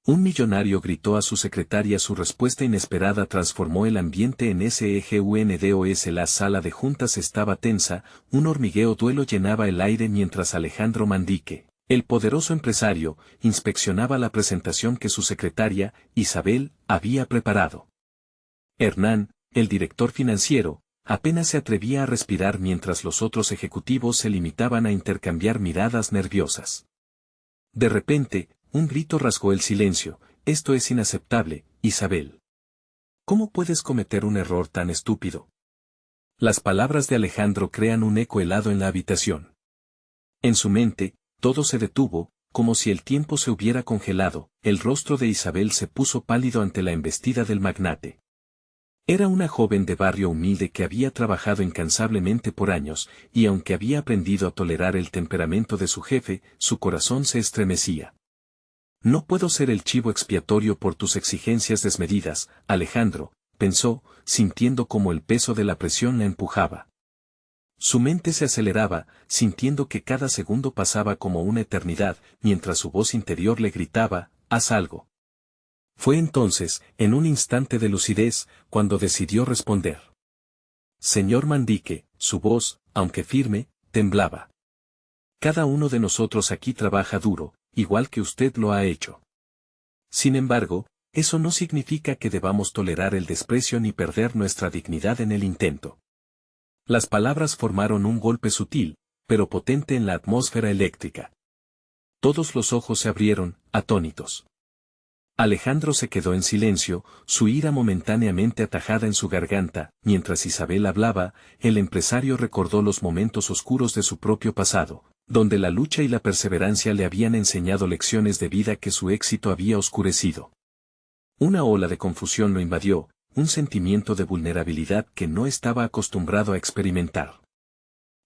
Un millonario gritó a su secretaria. Su respuesta inesperada transformó el ambiente en SEGUNDOS. La sala de juntas estaba tensa, un hormigueo duelo llenaba el aire mientras Alejandro Mandique, el poderoso empresario, inspeccionaba la presentación que su secretaria, Isabel, había preparado. Hernán, el director financiero, apenas se atrevía a respirar mientras los otros ejecutivos se limitaban a intercambiar miradas nerviosas. De repente, un grito rasgó el silencio: «Esto es inaceptable, Isabel. ¿Cómo puedes cometer un error tan estúpido?». Las palabras de Alejandro crean un eco helado en la habitación. En su mente, todo se detuvo, como si el tiempo se hubiera congelado. El rostro de Isabel se puso pálido ante la embestida del magnate. Era una joven de barrio humilde que había trabajado incansablemente por años, y aunque había aprendido a tolerar el temperamento de su jefe, su corazón se estremecía. «No puedo ser el chivo expiatorio por tus exigencias desmedidas, Alejandro», pensó, sintiendo como el peso de la presión la empujaba. Su mente se aceleraba, sintiendo que cada segundo pasaba como una eternidad, mientras su voz interior le gritaba: «Haz algo». Fue entonces, en un instante de lucidez, cuando decidió responder. «Señor Mandique», su voz, aunque firme, temblaba. «Cada uno de nosotros aquí trabaja duro, igual que usted lo ha hecho. Sin embargo, eso no significa que debamos tolerar el desprecio ni perder nuestra dignidad en el intento». Las palabras formaron un golpe sutil, pero potente en la atmósfera eléctrica. Todos los ojos se abrieron, atónitos. Alejandro se quedó en silencio, su ira momentáneamente atajada en su garganta. Mientras Isabel hablaba, el empresario recordó los momentos oscuros de su propio pasado, donde la lucha y la perseverancia le habían enseñado lecciones de vida que su éxito había oscurecido. Una ola de confusión lo invadió, un sentimiento de vulnerabilidad que no estaba acostumbrado a experimentar.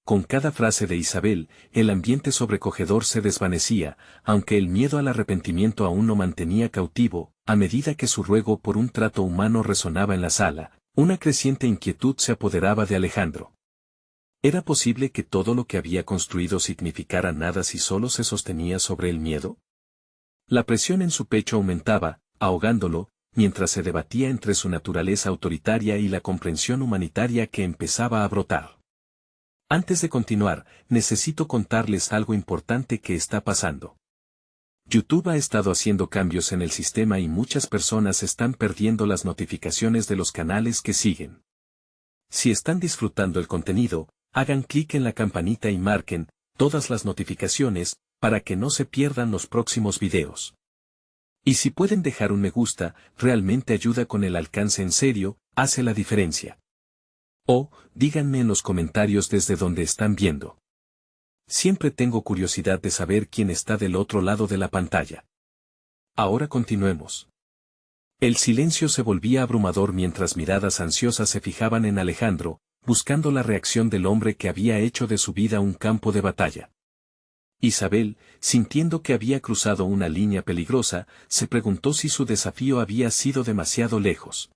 Con cada frase de Isabel, el ambiente sobrecogedor se desvanecía, aunque el miedo al arrepentimiento aún lo mantenía cautivo. A medida que su ruego por un trato humano resonaba en la sala, una creciente inquietud se apoderaba de Alejandro. ¿Era posible que todo lo que había construido significara nada si solo se sostenía sobre el miedo? La presión en su pecho aumentaba, ahogándolo, mientras se debatía entre su naturaleza autoritaria y la comprensión humanitaria que empezaba a brotar. Antes de continuar, necesito contarles algo importante que está pasando. YouTube ha estado haciendo cambios en el sistema y muchas personas están perdiendo las notificaciones de los canales que siguen. Si están disfrutando el contenido, hagan clic en la campanita y marquen todas las notificaciones para que no se pierdan los próximos videos. Y si pueden dejar un me gusta, realmente ayuda con el alcance. En serio, hace la diferencia. O, díganme en los comentarios desde donde están viendo. Siempre tengo curiosidad de saber quién está del otro lado de la pantalla. Ahora continuemos. El silencio se volvía abrumador mientras miradas ansiosas se fijaban en Alejandro, buscando la reacción del hombre que había hecho de su vida un campo de batalla. Isabel, sintiendo que había cruzado una línea peligrosa, se preguntó si su desafío había sido demasiado lejos.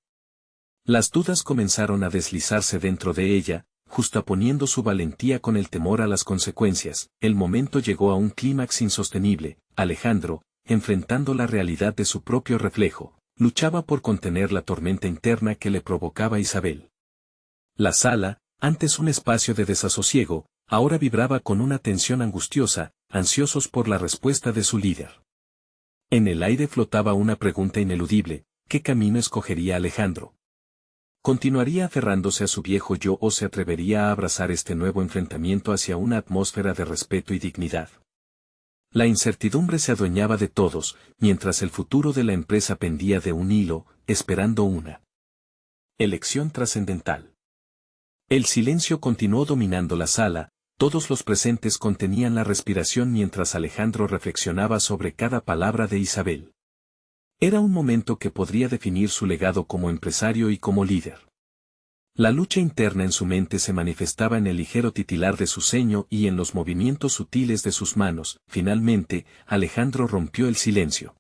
Las dudas comenzaron a deslizarse dentro de ella, justaponiendo su valentía con el temor a las consecuencias. El momento llegó a un clímax insostenible. Alejandro, enfrentando la realidad de su propio reflejo, luchaba por contener la tormenta interna que le provocaba Isabel. La sala, antes un espacio de desasosiego, ahora vibraba con una tensión angustiosa, ansiosos por la respuesta de su líder. En el aire flotaba una pregunta ineludible: ¿qué camino escogería Alejandro? ¿Continuaría aferrándose a su viejo yo o se atrevería a abrazar este nuevo enfrentamiento hacia una atmósfera de respeto y dignidad? La incertidumbre se adueñaba de todos, mientras el futuro de la empresa pendía de un hilo, esperando una elección trascendental. El silencio continuó dominando la sala, todos los presentes contenían la respiración mientras Alejandro reflexionaba sobre cada palabra de Isabel. Era un momento que podría definir su legado como empresario y como líder. La lucha interna en su mente se manifestaba en el ligero titilar de su ceño y en los movimientos sutiles de sus manos. Finalmente, Alejandro rompió el silencio.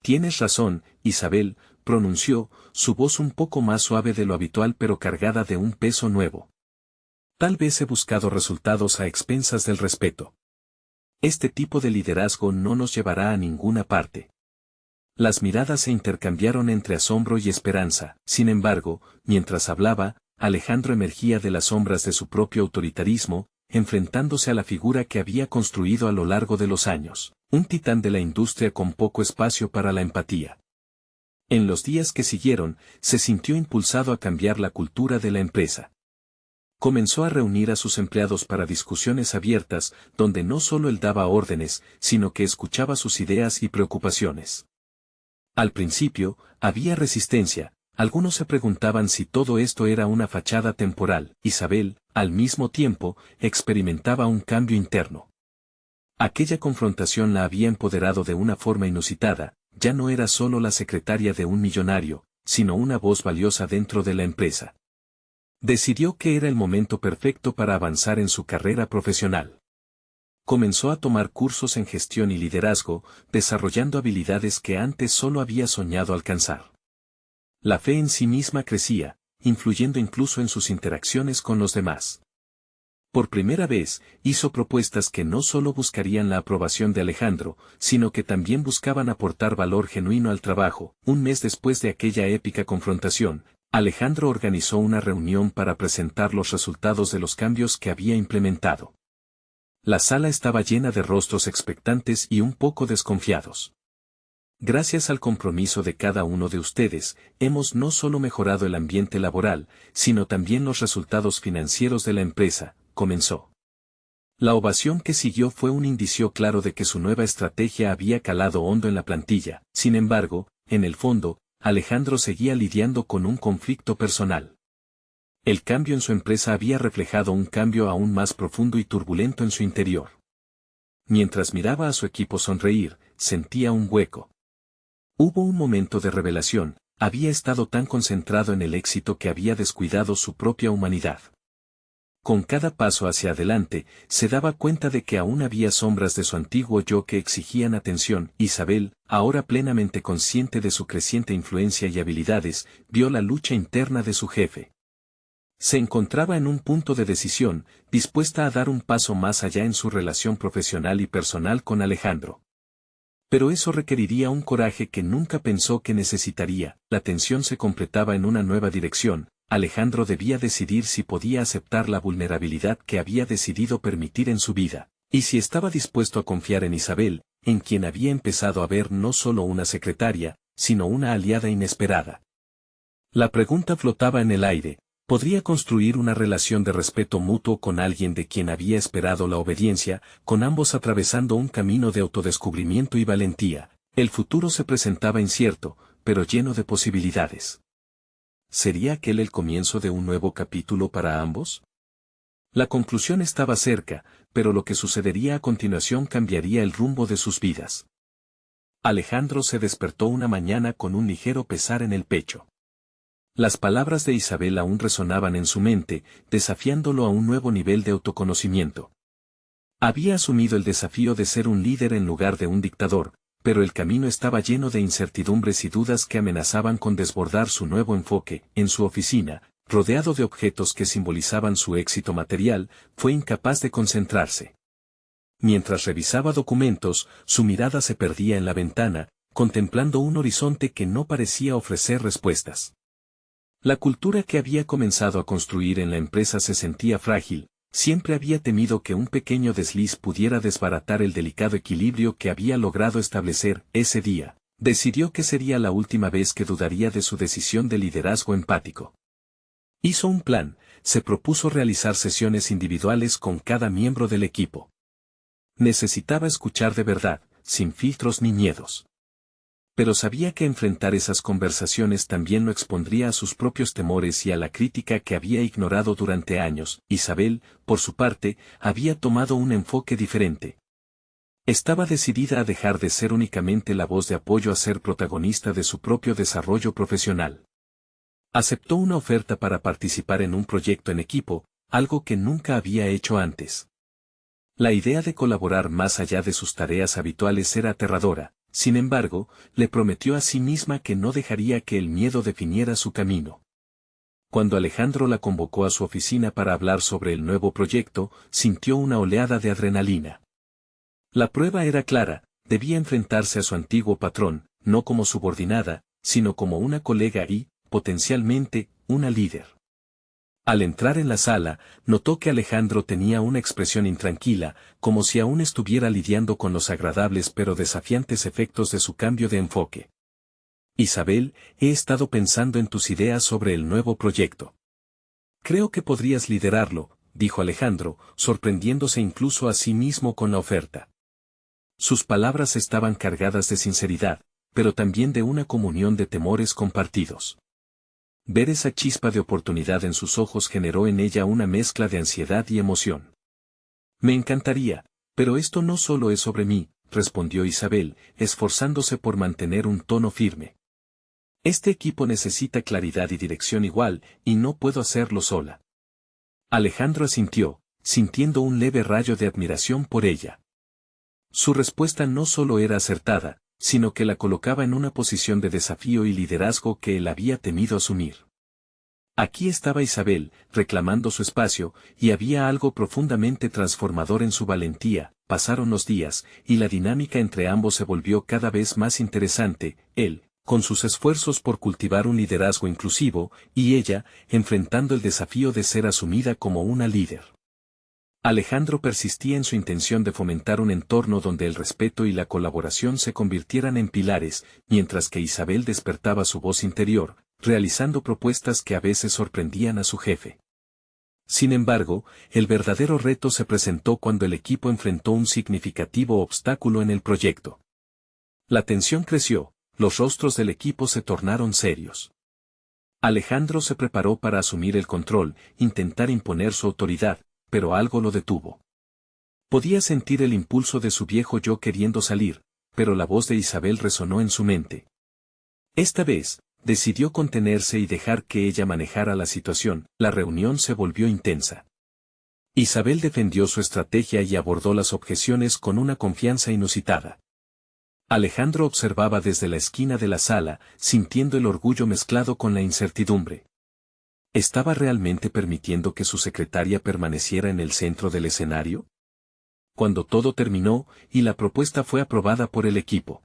«Tienes razón, Isabel», pronunció, su voz un poco más suave de lo habitual pero cargada de un peso nuevo. «Tal vez he buscado resultados a expensas del respeto. Este tipo de liderazgo no nos llevará a ninguna parte. Las miradas se intercambiaron entre asombro y esperanza. Sin embargo, mientras hablaba, Alejandro emergía de las sombras de su propio autoritarismo, enfrentándose a la figura que había construido a lo largo de los años, un titán de la industria con poco espacio para la empatía. En los días que siguieron, se sintió impulsado a cambiar la cultura de la empresa. Comenzó a reunir a sus empleados para discusiones abiertas, donde no solo él daba órdenes, sino que escuchaba sus ideas y preocupaciones. Al principio, había resistencia. Algunos se preguntaban si todo esto era una fachada temporal. Isabel, al mismo tiempo, experimentaba un cambio interno. Aquella confrontación la había empoderado de una forma inusitada, ya no era solo la secretaria de un millonario, sino una voz valiosa dentro de la empresa. Decidió que era el momento perfecto para avanzar en su carrera profesional. Comenzó a tomar cursos en gestión y liderazgo, desarrollando habilidades que antes solo había soñado alcanzar. La fe en sí misma crecía, influyendo incluso en sus interacciones con los demás. Por primera vez, hizo propuestas que no solo buscarían la aprobación de Alejandro, sino que también buscaban aportar valor genuino al trabajo. Un mes después de aquella épica confrontación, Alejandro organizó una reunión para presentar los resultados de los cambios que había implementado. La sala estaba llena de rostros expectantes y un poco desconfiados. Gracias al compromiso de cada uno de ustedes, hemos no solo mejorado el ambiente laboral, sino también los resultados financieros de la empresa, comenzó. La ovación que siguió fue un indicio claro de que su nueva estrategia había calado hondo en la plantilla. Sin embargo, en el fondo, Alejandro seguía lidiando con un conflicto personal. El cambio en su empresa había reflejado un cambio aún más profundo y turbulento en su interior. Mientras miraba a su equipo sonreír, sentía un hueco. Hubo un momento de revelación, había estado tan concentrado en el éxito que había descuidado su propia humanidad. Con cada paso hacia adelante, se daba cuenta de que aún había sombras de su antiguo yo que exigían atención. Isabel, ahora plenamente consciente de su creciente influencia y habilidades, vio la lucha interna de su jefe. Se encontraba en un punto de decisión, dispuesta a dar un paso más allá en su relación profesional y personal con Alejandro. Pero eso requeriría un coraje que nunca pensó que necesitaría. La tensión se completaba en una nueva dirección. Alejandro debía decidir si podía aceptar la vulnerabilidad que había decidido permitir en su vida, y si estaba dispuesto a confiar en Isabel, en quien había empezado a ver no solo una secretaria, sino una aliada inesperada. La pregunta flotaba en el aire. ¿Podría construir una relación de respeto mutuo con alguien de quien había esperado la obediencia, con ambos atravesando un camino de autodescubrimiento y valentía? El futuro se presentaba incierto, pero lleno de posibilidades. ¿Sería aquel el comienzo de un nuevo capítulo para ambos? La conclusión estaba cerca, pero lo que sucedería a continuación cambiaría el rumbo de sus vidas. Alejandro se despertó una mañana con un ligero pesar en el pecho. Las palabras de Isabel aún resonaban en su mente, desafiándolo a un nuevo nivel de autoconocimiento. Había asumido el desafío de ser un líder en lugar de un dictador, pero el camino estaba lleno de incertidumbres y dudas que amenazaban con desbordar su nuevo enfoque. En su oficina, rodeado de objetos que simbolizaban su éxito material, fue incapaz de concentrarse. Mientras revisaba documentos, su mirada se perdía en la ventana, contemplando un horizonte que no parecía ofrecer respuestas. La cultura que había comenzado a construir en la empresa se sentía frágil. Siempre había temido que un pequeño desliz pudiera desbaratar el delicado equilibrio que había logrado establecer. Ese día, decidió que sería la última vez que dudaría de su decisión de liderazgo empático. Hizo un plan, se propuso realizar sesiones individuales con cada miembro del equipo. Necesitaba escuchar de verdad, sin filtros ni miedos. Pero sabía que enfrentar esas conversaciones también lo expondría a sus propios temores y a la crítica que había ignorado durante años. Isabel, por su parte, había tomado un enfoque diferente. Estaba decidida a dejar de ser únicamente la voz de apoyo a ser protagonista de su propio desarrollo profesional. Aceptó una oferta para participar en un proyecto en equipo, algo que nunca había hecho antes. La idea de colaborar más allá de sus tareas habituales era aterradora. Sin embargo, le prometió a sí misma que no dejaría que el miedo definiera su camino. Cuando Alejandro la convocó a su oficina para hablar sobre el nuevo proyecto, sintió una oleada de adrenalina. La prueba era clara, debía enfrentarse a su antiguo patrón, no como subordinada, sino como una colega y, potencialmente, una líder. Al entrar en la sala, notó que Alejandro tenía una expresión intranquila, como si aún estuviera lidiando con los agradables pero desafiantes efectos de su cambio de enfoque. Isabel, he estado pensando en tus ideas sobre el nuevo proyecto. Creo que podrías liderarlo, dijo Alejandro, sorprendiéndose incluso a sí mismo con la oferta. Sus palabras estaban cargadas de sinceridad, pero también de una comunión de temores compartidos. Ver esa chispa de oportunidad en sus ojos generó en ella una mezcla de ansiedad y emoción. Me encantaría, pero esto no solo es sobre mí, respondió Isabel, esforzándose por mantener un tono firme. Este equipo necesita claridad y dirección igual, y no puedo hacerlo sola. Alejandro asintió, sintiendo un leve rayo de admiración por ella. Su respuesta no solo era acertada, sino que la colocaba en una posición de desafío y liderazgo que él había temido asumir. Aquí estaba Isabel, reclamando su espacio, y había algo profundamente transformador en su valentía. Pasaron los días, y la dinámica entre ambos se volvió cada vez más interesante, él, con sus esfuerzos por cultivar un liderazgo inclusivo, y ella, enfrentando el desafío de ser asumida como una líder. Alejandro persistía en su intención de fomentar un entorno donde el respeto y la colaboración se convirtieran en pilares, mientras que Isabel despertaba su voz interior, realizando propuestas que a veces sorprendían a su jefe. Sin embargo, el verdadero reto se presentó cuando el equipo enfrentó un significativo obstáculo en el proyecto. La tensión creció, los rostros del equipo se tornaron serios. Alejandro se preparó para asumir el control, intentar imponer su autoridad, pero algo lo detuvo. Podía sentir el impulso de su viejo yo queriendo salir, pero la voz de Isabel resonó en su mente. Esta vez, decidió contenerse y dejar que ella manejara la situación. La reunión se volvió intensa. Isabel defendió su estrategia y abordó las objeciones con una confianza inusitada. Alejandro observaba desde la esquina de la sala, sintiendo el orgullo mezclado con la incertidumbre. ¿Estaba realmente permitiendo que su secretaria permaneciera en el centro del escenario? Cuando todo terminó, y la propuesta fue aprobada por el equipo,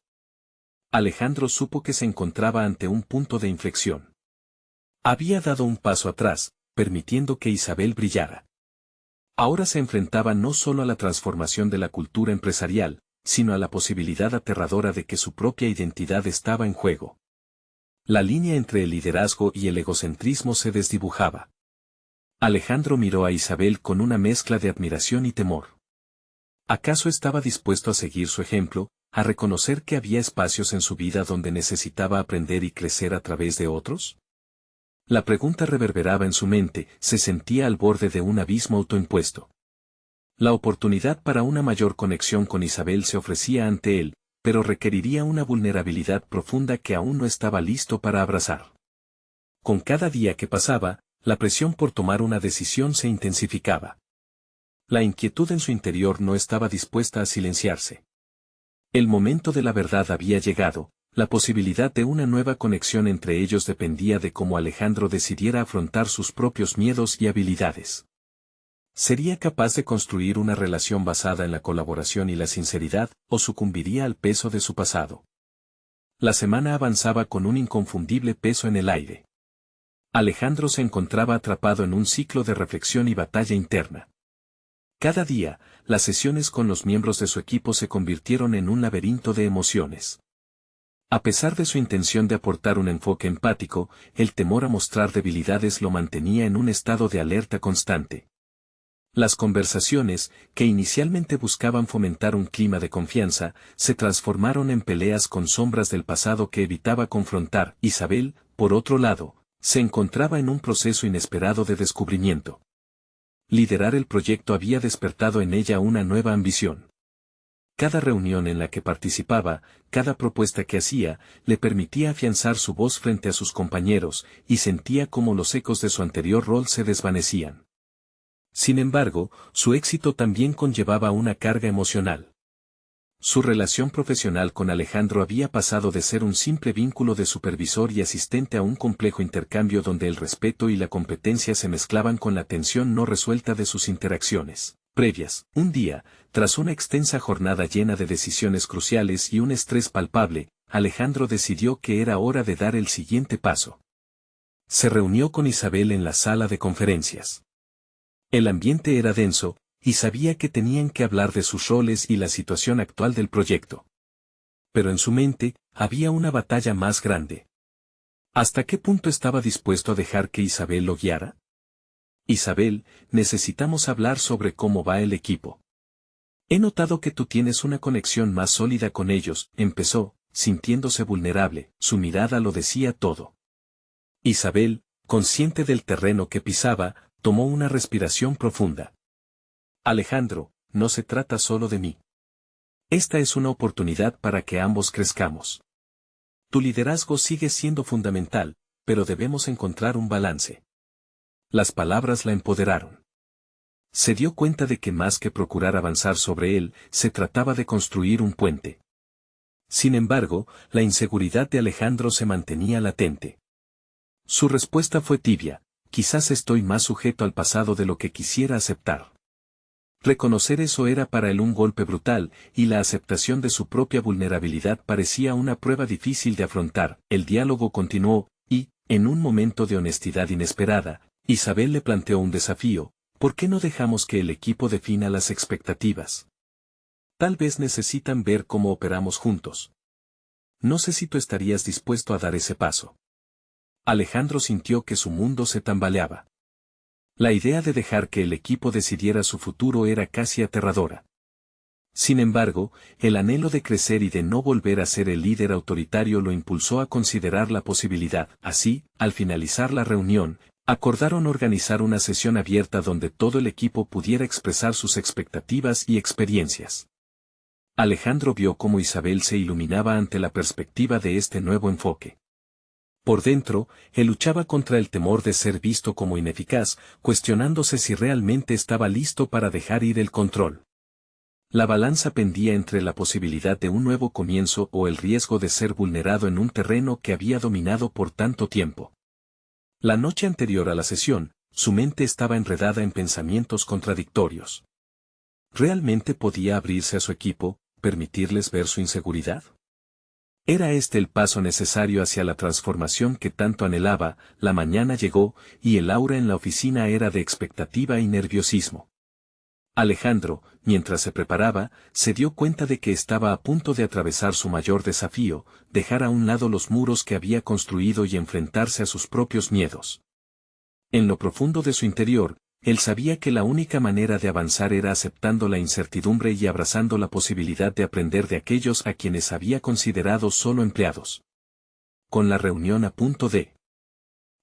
Alejandro supo que se encontraba ante un punto de inflexión. Había dado un paso atrás, permitiendo que Isabel brillara. Ahora se enfrentaba no solo a la transformación de la cultura empresarial, sino a la posibilidad aterradora de que su propia identidad estaba en juego. La línea entre el liderazgo y el egocentrismo se desdibujaba. Alejandro miró a Isabel con una mezcla de admiración y temor. ¿Acaso estaba dispuesto a seguir su ejemplo, a reconocer que había espacios en su vida donde necesitaba aprender y crecer a través de otros? La pregunta reverberaba en su mente, se sentía al borde de un abismo autoimpuesto. La oportunidad para una mayor conexión con Isabel se ofrecía ante él, pero requeriría una vulnerabilidad profunda que aún no estaba listo para abrazar. Con cada día que pasaba, la presión por tomar una decisión se intensificaba. La inquietud en su interior no estaba dispuesta a silenciarse. El momento de la verdad había llegado, la posibilidad de una nueva conexión entre ellos dependía de cómo Alejandro decidiera afrontar sus propios miedos y habilidades. ¿Sería capaz de construir una relación basada en la colaboración y la sinceridad, o sucumbiría al peso de su pasado? La semana avanzaba con un inconfundible peso en el aire. Alejandro se encontraba atrapado en un ciclo de reflexión y batalla interna. Cada día, las sesiones con los miembros de su equipo se convirtieron en un laberinto de emociones. A pesar de su intención de aportar un enfoque empático, el temor a mostrar debilidades lo mantenía en un estado de alerta constante. Las conversaciones, que inicialmente buscaban fomentar un clima de confianza, se transformaron en peleas con sombras del pasado que evitaba confrontar. Isabel, por otro lado, se encontraba en un proceso inesperado de descubrimiento. Liderar el proyecto había despertado en ella una nueva ambición. Cada reunión en la que participaba, cada propuesta que hacía, le permitía afianzar su voz frente a sus compañeros, y sentía como los ecos de su anterior rol se desvanecían. Sin embargo, su éxito también conllevaba una carga emocional. Su relación profesional con Alejandro había pasado de ser un simple vínculo de supervisor y asistente a un complejo intercambio donde el respeto y la competencia se mezclaban con la tensión no resuelta de sus interacciones previas. Un día, tras una extensa jornada llena de decisiones cruciales y un estrés palpable, Alejandro decidió que era hora de dar el siguiente paso. Se reunió con Isabel en la sala de conferencias. El ambiente era denso, y sabía que tenían que hablar de sus roles y la situación actual del proyecto. Pero en su mente, había una batalla más grande. ¿Hasta qué punto estaba dispuesto a dejar que Isabel lo guiara? Isabel, necesitamos hablar sobre cómo va el equipo. He notado que tú tienes una conexión más sólida con ellos, empezó, sintiéndose vulnerable, su mirada lo decía todo. Isabel, consciente del terreno que pisaba, tomó una respiración profunda. Alejandro, no se trata solo de mí. Esta es una oportunidad para que ambos crezcamos. Tu liderazgo sigue siendo fundamental, pero debemos encontrar un balance. Las palabras la empoderaron. Se dio cuenta de que más que procurar avanzar sobre él, se trataba de construir un puente. Sin embargo, la inseguridad de Alejandro se mantenía latente. Su respuesta fue tibia: quizás estoy más sujeto al pasado de lo que quisiera aceptar. Reconocer eso era para él un golpe brutal, y la aceptación de su propia vulnerabilidad parecía una prueba difícil de afrontar. El diálogo continuó, y, en un momento de honestidad inesperada, Isabel le planteó un desafío: ¿por qué no dejamos que el equipo defina las expectativas? Tal vez necesitan ver cómo operamos juntos. No sé si tú estarías dispuesto a dar ese paso. Alejandro sintió que su mundo se tambaleaba. La idea de dejar que el equipo decidiera su futuro era casi aterradora. Sin embargo, el anhelo de crecer y de no volver a ser el líder autoritario lo impulsó a considerar la posibilidad. Así, al finalizar la reunión, acordaron organizar una sesión abierta donde todo el equipo pudiera expresar sus expectativas y experiencias. Alejandro vio cómo Isabel se iluminaba ante la perspectiva de este nuevo enfoque. Por dentro, él luchaba contra el temor de ser visto como ineficaz, cuestionándose si realmente estaba listo para dejar ir el control. La balanza pendía entre la posibilidad de un nuevo comienzo o el riesgo de ser vulnerado en un terreno que había dominado por tanto tiempo. La noche anterior a la sesión, su mente estaba enredada en pensamientos contradictorios. ¿Realmente podía abrirse a su equipo, permitirles ver su inseguridad? ¿Era este el paso necesario hacia la transformación que tanto anhelaba? La mañana llegó, y el aura en la oficina era de expectativa y nerviosismo. Alejandro, mientras se preparaba, se dio cuenta de que estaba a punto de atravesar su mayor desafío: dejar a un lado los muros que había construido y enfrentarse a sus propios miedos. En lo profundo de su interior, él sabía que la única manera de avanzar era aceptando la incertidumbre y abrazando la posibilidad de aprender de aquellos a quienes había considerado solo empleados. Con la reunión a punto de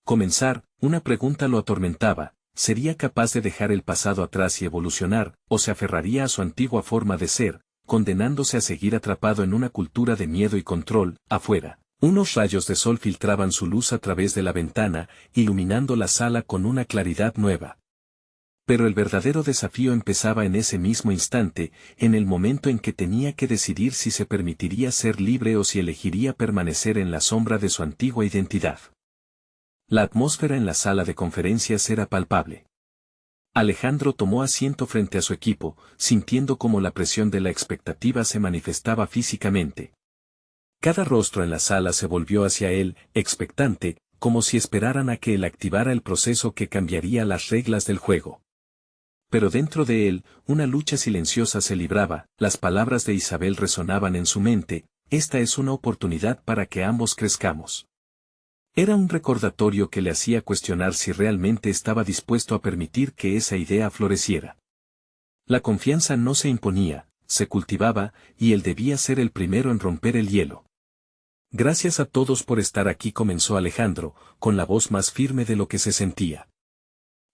comenzar, una pregunta lo atormentaba: ¿sería capaz de dejar el pasado atrás y evolucionar, o se aferraría a su antigua forma de ser, condenándose a seguir atrapado en una cultura de miedo y control? Afuera, unos rayos de sol filtraban su luz a través de la ventana, iluminando la sala con una claridad nueva. Pero el verdadero desafío empezaba en ese mismo instante, en el momento en que tenía que decidir si se permitiría ser libre o si elegiría permanecer en la sombra de su antigua identidad. La atmósfera en la sala de conferencias era palpable. Alejandro tomó asiento frente a su equipo, sintiendo cómo la presión de la expectativa se manifestaba físicamente. Cada rostro en la sala se volvió hacia él, expectante, como si esperaran a que él activara el proceso que cambiaría las reglas del juego. Pero dentro de él, una lucha silenciosa se libraba. Las palabras de Isabel resonaban en su mente: esta es una oportunidad para que ambos crezcamos. Era un recordatorio que le hacía cuestionar si realmente estaba dispuesto a permitir que esa idea floreciera. La confianza no se imponía, se cultivaba, y él debía ser el primero en romper el hielo. Gracias a todos por estar aquí, comenzó Alejandro, con la voz más firme de lo que se sentía.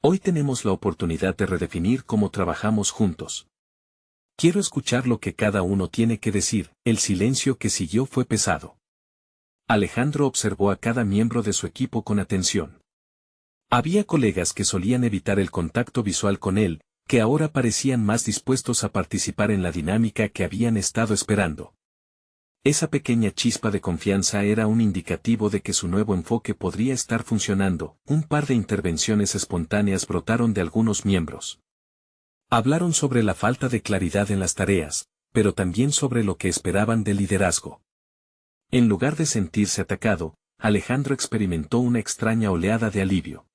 Hoy tenemos la oportunidad de redefinir cómo trabajamos juntos. Quiero escuchar lo que cada uno tiene que decir. El silencio que siguió fue pesado. Alejandro observó a cada miembro de su equipo con atención. Había colegas que solían evitar el contacto visual con él, que ahora parecían más dispuestos a participar en la dinámica que habían estado esperando. Esa pequeña chispa de confianza era un indicativo de que su nuevo enfoque podría estar funcionando. Un par de intervenciones espontáneas brotaron de algunos miembros. Hablaron sobre la falta de claridad en las tareas, pero también sobre lo que esperaban del liderazgo. En lugar de sentirse atacado, Alejandro experimentó una extraña oleada de alivio.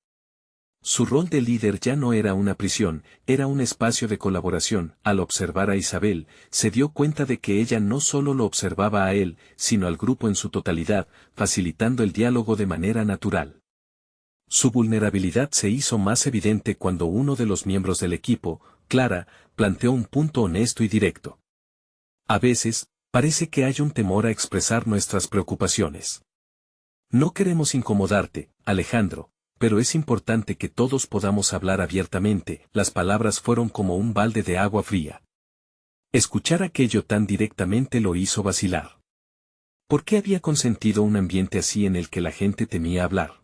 Su rol de líder ya no era una prisión, era un espacio de colaboración. Al observar a Isabel, se dio cuenta de que ella no solo lo observaba a él, sino al grupo en su totalidad, facilitando el diálogo de manera natural. Su vulnerabilidad se hizo más evidente cuando uno de los miembros del equipo, Clara, planteó un punto honesto y directo. A veces, parece que hay un temor a expresar nuestras preocupaciones. No queremos incomodarte, Alejandro, pero es importante que todos podamos hablar abiertamente. Las palabras fueron como un balde de agua fría. Escuchar aquello tan directamente lo hizo vacilar. ¿Por qué había consentido un ambiente así en el que la gente temía hablar?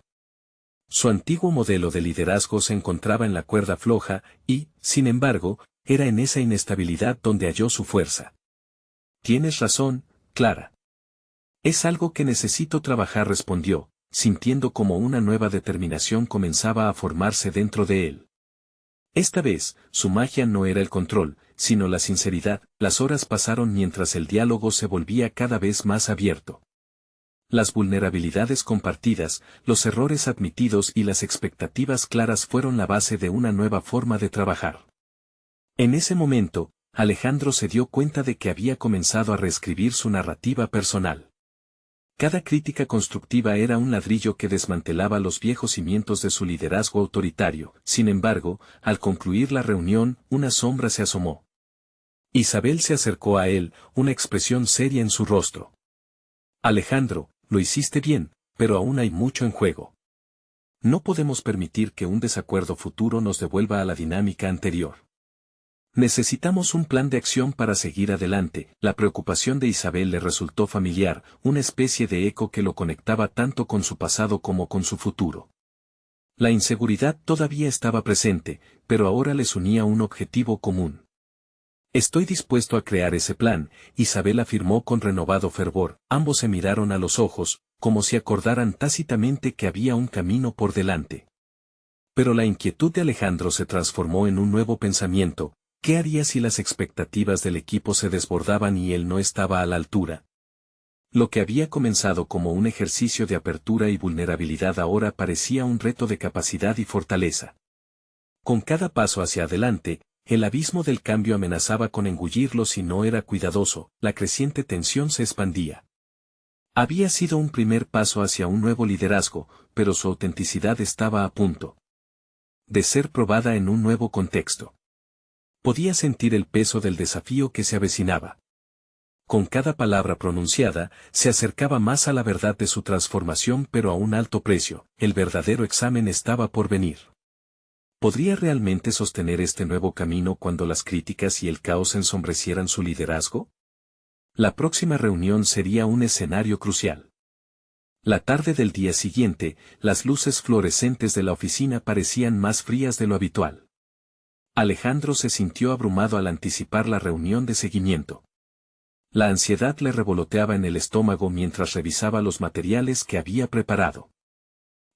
Su antiguo modelo de liderazgo se encontraba en la cuerda floja y, sin embargo, era en esa inestabilidad donde halló su fuerza. Tienes razón, Clara. Es algo que necesito trabajar, respondió, sintiendo como una nueva determinación comenzaba a formarse dentro de él. Esta vez, su magia no era el control, sino la sinceridad. Las horas pasaron mientras el diálogo se volvía cada vez más abierto. Las vulnerabilidades compartidas, los errores admitidos y las expectativas claras fueron la base de una nueva forma de trabajar. En ese momento, Alejandro se dio cuenta de que había comenzado a reescribir su narrativa personal. Cada crítica constructiva era un ladrillo que desmantelaba los viejos cimientos de su liderazgo autoritario. Sin embargo, al concluir la reunión, una sombra se asomó. Isabel se acercó a él, una expresión seria en su rostro. Alejandro, lo hiciste bien, pero aún hay mucho en juego. No podemos permitir que un desacuerdo futuro nos devuelva a la dinámica anterior. Necesitamos un plan de acción para seguir adelante. La preocupación de Isabel le resultó familiar, una especie de eco que lo conectaba tanto con su pasado como con su futuro. La inseguridad todavía estaba presente, pero ahora les unía un objetivo común. Estoy dispuesto a crear ese plan, Isabel afirmó con renovado fervor. Ambos se miraron a los ojos, como si acordaran tácitamente que había un camino por delante. Pero la inquietud de Alejandro se transformó en un nuevo pensamiento. ¿Qué haría si las expectativas del equipo se desbordaban y él no estaba a la altura? Lo que había comenzado como un ejercicio de apertura y vulnerabilidad ahora parecía un reto de capacidad y fortaleza. Con cada paso hacia adelante, el abismo del cambio amenazaba con engullirlo si no era cuidadoso. La creciente tensión se expandía. Había sido un primer paso hacia un nuevo liderazgo, pero su autenticidad estaba a punto de ser probada en un nuevo contexto. Podía sentir el peso del desafío que se avecinaba. Con cada palabra pronunciada, se acercaba más a la verdad de su transformación, pero a un alto precio. El verdadero examen estaba por venir. ¿Podría realmente sostener este nuevo camino cuando las críticas y el caos ensombrecieran su liderazgo? La próxima reunión sería un escenario crucial. La tarde del día siguiente, las luces fluorescentes de la oficina parecían más frías de lo habitual. Alejandro se sintió abrumado al anticipar la reunión de seguimiento. La ansiedad le revoloteaba en el estómago mientras revisaba los materiales que había preparado.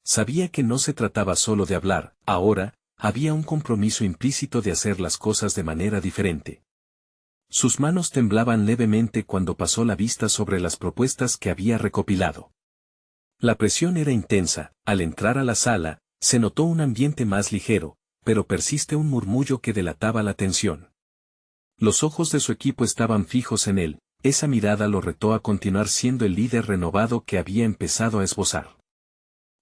Sabía que no se trataba solo de hablar, ahora, había un compromiso implícito de hacer las cosas de manera diferente. Sus manos temblaban levemente cuando pasó la vista sobre las propuestas que había recopilado. La presión era intensa. Al entrar a la sala, se notó un ambiente más ligero, pero persiste un murmullo que delataba la tensión. Los ojos de su equipo estaban fijos en él, esa mirada lo retó a continuar siendo el líder renovado que había empezado a esbozar.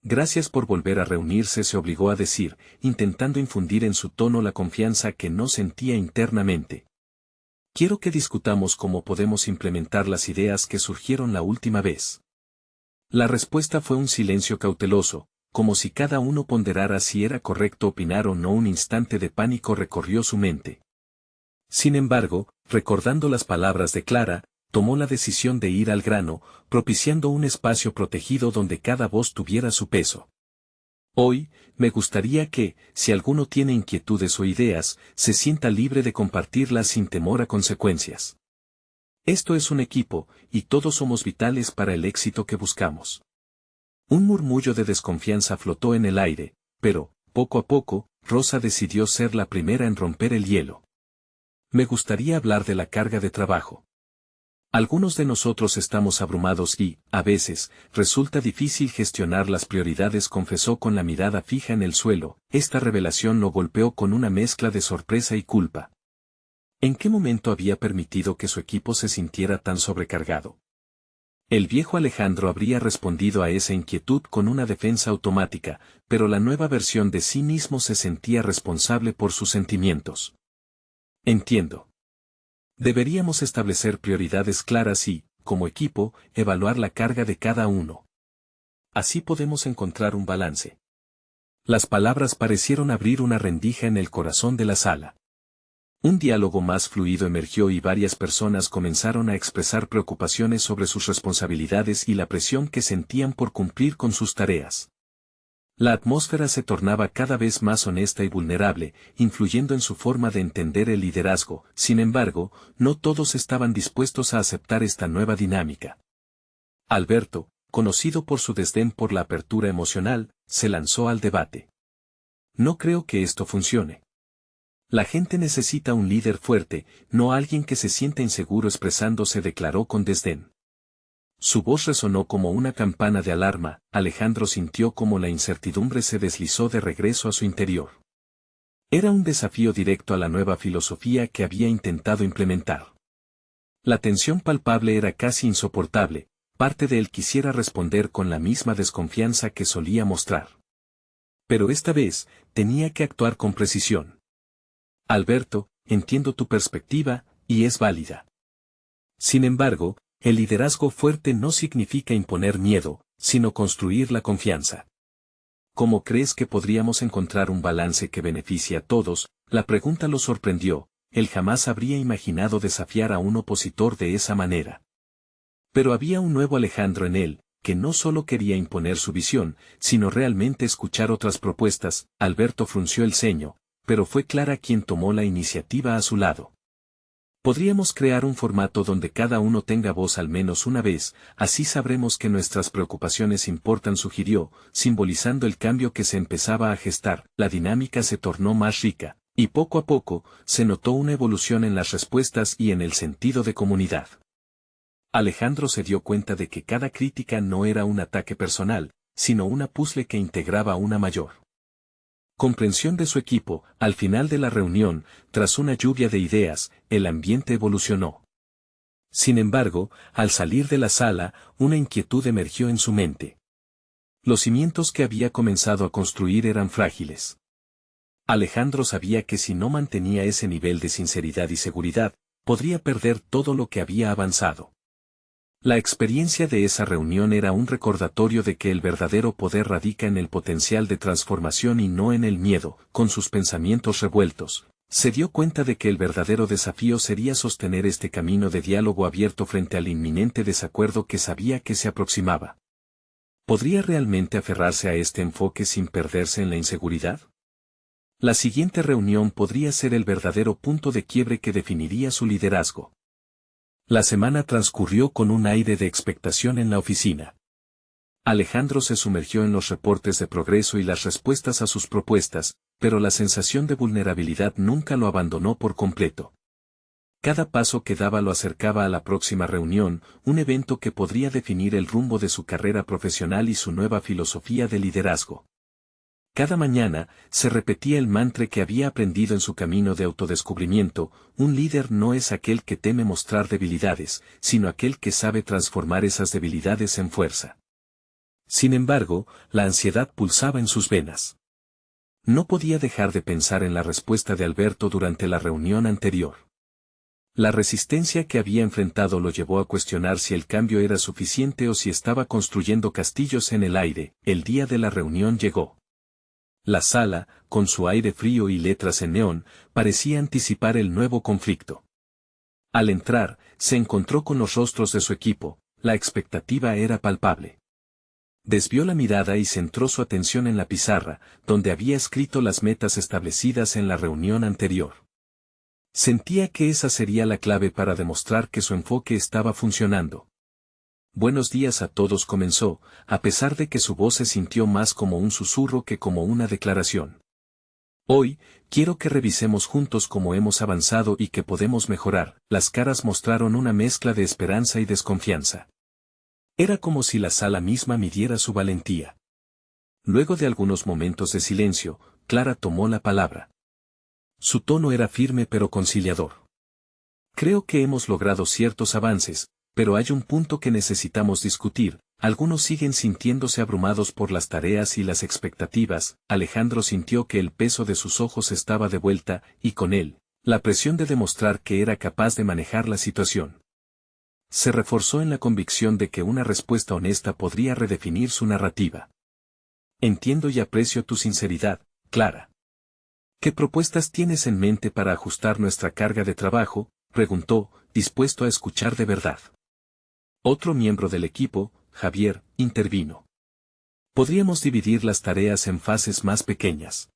Gracias por volver a reunirse, se obligó a decir, intentando infundir en su tono la confianza que no sentía internamente. Quiero que discutamos cómo podemos implementar las ideas que surgieron la última vez. La respuesta fue un silencio cauteloso, como si cada uno ponderara si era correcto opinar o no. Un instante de pánico recorrió su mente. Sin embargo, recordando las palabras de Clara, tomó la decisión de ir al grano, propiciando un espacio protegido donde cada voz tuviera su peso. Hoy, me gustaría que, si alguno tiene inquietudes o ideas, se sienta libre de compartirlas sin temor a consecuencias. Esto es un equipo, y todos somos vitales para el éxito que buscamos. Un murmullo de desconfianza flotó en el aire, pero, poco a poco, Rosa decidió ser la primera en romper el hielo. Me gustaría hablar de la carga de trabajo. Algunos de nosotros estamos abrumados y, a veces, resulta difícil gestionar las prioridades, confesó con la mirada fija en el suelo. Esta revelación lo golpeó con una mezcla de sorpresa y culpa. ¿En qué momento había permitido que su equipo se sintiera tan sobrecargado? El viejo Alejandro habría respondido a esa inquietud con una defensa automática, pero la nueva versión de sí mismo se sentía responsable por sus sentimientos. Entiendo. Deberíamos establecer prioridades claras y, como equipo, evaluar la carga de cada uno. Así podemos encontrar un balance. Las palabras parecieron abrir una rendija en el corazón de la sala. Un diálogo más fluido emergió y varias personas comenzaron a expresar preocupaciones sobre sus responsabilidades y la presión que sentían por cumplir con sus tareas. La atmósfera se tornaba cada vez más honesta y vulnerable, influyendo en su forma de entender el liderazgo. Sin embargo, no todos estaban dispuestos a aceptar esta nueva dinámica. Alberto, conocido por su desdén por la apertura emocional, se lanzó al debate. No creo que esto funcione. La gente necesita un líder fuerte, no alguien que se sienta inseguro expresándose, declaró con desdén. Su voz resonó como una campana de alarma. Alejandro sintió como la incertidumbre se deslizó de regreso a su interior. Era un desafío directo a la nueva filosofía que había intentado implementar. La tensión palpable era casi insoportable, parte de él quisiera responder con la misma desconfianza que solía mostrar. Pero esta vez, tenía que actuar con precisión. Alberto, entiendo tu perspectiva, y es válida. Sin embargo, el liderazgo fuerte no significa imponer miedo, sino construir la confianza. ¿Cómo crees que podríamos encontrar un balance que beneficie a todos? La pregunta lo sorprendió, él jamás habría imaginado desafiar a un opositor de esa manera. Pero había un nuevo Alejandro en él, que no solo quería imponer su visión, sino realmente escuchar otras propuestas. Alberto frunció el ceño, pero fue Clara quien tomó la iniciativa a su lado. Podríamos crear un formato donde cada uno tenga voz al menos una vez, así sabremos que nuestras preocupaciones importan, sugirió, simbolizando el cambio que se empezaba a gestar. La dinámica se tornó más rica, y poco a poco, se notó una evolución en las respuestas y en el sentido de comunidad. Alejandro se dio cuenta de que cada crítica no era un ataque personal, sino una puzzle que integraba una mayor comprensión de su equipo. Al final de la reunión, tras una lluvia de ideas, el ambiente evolucionó. Sin embargo, al salir de la sala, una inquietud emergió en su mente. Los cimientos que había comenzado a construir eran frágiles. Alejandro sabía que si no mantenía ese nivel de sinceridad y seguridad, podría perder todo lo que había avanzado. La experiencia de esa reunión era un recordatorio de que el verdadero poder radica en el potencial de transformación y no en el miedo. Con sus pensamientos revueltos, se dio cuenta de que el verdadero desafío sería sostener este camino de diálogo abierto frente al inminente desacuerdo que sabía que se aproximaba. ¿Podría realmente aferrarse a este enfoque sin perderse en la inseguridad? La siguiente reunión podría ser el verdadero punto de quiebre que definiría su liderazgo. La semana transcurrió con un aire de expectación en la oficina. Alejandro se sumergió en los reportes de progreso y las respuestas a sus propuestas, pero la sensación de vulnerabilidad nunca lo abandonó por completo. Cada paso que daba lo acercaba a la próxima reunión, un evento que podría definir el rumbo de su carrera profesional y su nueva filosofía de liderazgo. Cada mañana, se repetía el mantra que había aprendido en su camino de autodescubrimiento: un líder no es aquel que teme mostrar debilidades, sino aquel que sabe transformar esas debilidades en fuerza. Sin embargo, la ansiedad pulsaba en sus venas. No podía dejar de pensar en la respuesta de Alberto durante la reunión anterior. La resistencia que había enfrentado lo llevó a cuestionar si el cambio era suficiente o si estaba construyendo castillos en el aire. El día de la reunión llegó. La sala, con su aire frío y letras en neón, parecía anticipar el nuevo conflicto. Al entrar, se encontró con los rostros de su equipo. La expectativa era palpable. Desvió la mirada y centró su atención en la pizarra, donde había escrito las metas establecidas en la reunión anterior. Sentía que esa sería la clave para demostrar que su enfoque estaba funcionando. Buenos días a todos, comenzó, a pesar de que su voz se sintió más como un susurro que como una declaración. Hoy, quiero que revisemos juntos cómo hemos avanzado y qué podemos mejorar. Las caras mostraron una mezcla de esperanza y desconfianza. Era como si la sala misma midiera su valentía. Luego de algunos momentos de silencio, Clara tomó la palabra. Su tono era firme pero conciliador. Creo que hemos logrado ciertos avances, pero hay un punto que necesitamos discutir. Algunos siguen sintiéndose abrumados por las tareas y las expectativas. Alejandro sintió que el peso de sus ojos estaba de vuelta, y con él, la presión de demostrar que era capaz de manejar la situación. Se reforzó en la convicción de que una respuesta honesta podría redefinir su narrativa. Entiendo y aprecio tu sinceridad, Clara. ¿Qué propuestas tienes en mente para ajustar nuestra carga de trabajo?, preguntó, dispuesto a escuchar de verdad. Otro miembro del equipo, Javier, intervino. Podríamos dividir las tareas en fases más pequeñas.